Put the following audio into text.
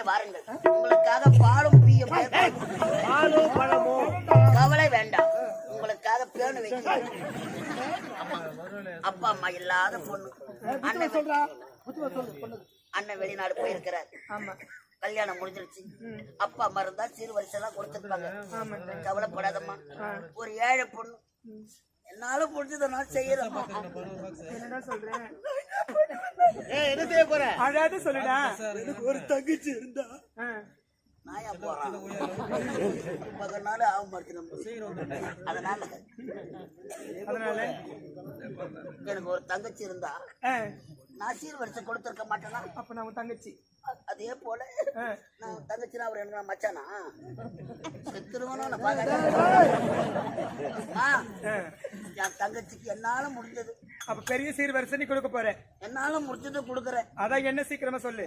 இங்கே வாருங்கள். உங்களுக்காக பாலும் பீயும் பாலும் பழமும் கவலை வேண்டாம். உங்களுக்காக பேணு வைக்கிறேன். அப்பா அம்மா இல்லாத பொண்ணு. அண்ணன் வெளிநாடு போயிருக்கிறார். கல்யாணம் முடிஞ்சிருச்சு. அப்பா அம்மா இருந்தா சீர் வரிசை எல்லாம் கொடுத்துருப்பாங்க. கவலைப்படாதம்மா. ஒரு ஏழை பொண்ணு. என்னால முடிஞ்சதை நான் செய்யறேன். என்னடா சொல்றேன்? என்ன செய்ய போற? அழாத சொல்லுடா. எனக்கு ஒரு தங்கச்சி இருந்தா நாயா போறான். மகனால ஆக மாட்டேன். அதனால எனக்கு ஒரு தங்கச்சி இருந்தா நான் சீர் வரிசை கொடுத்திருக்க மாட்டேனா? அப்ப நான் தங்கச்சி. அதே போல நான் தங்கச்சினா அவர் என்ன மச்சானா செத்துருவனும் என் தங்கச்சிக்கு என்னால முடிஞ்சது. அப்ப பெரிய சீர் வரிசை நீ கொடுக்க போற? என்னால முடிஞ்சது கொடுக்குறேன். அதான் என்ன சீக்கிரமா சொல்லு.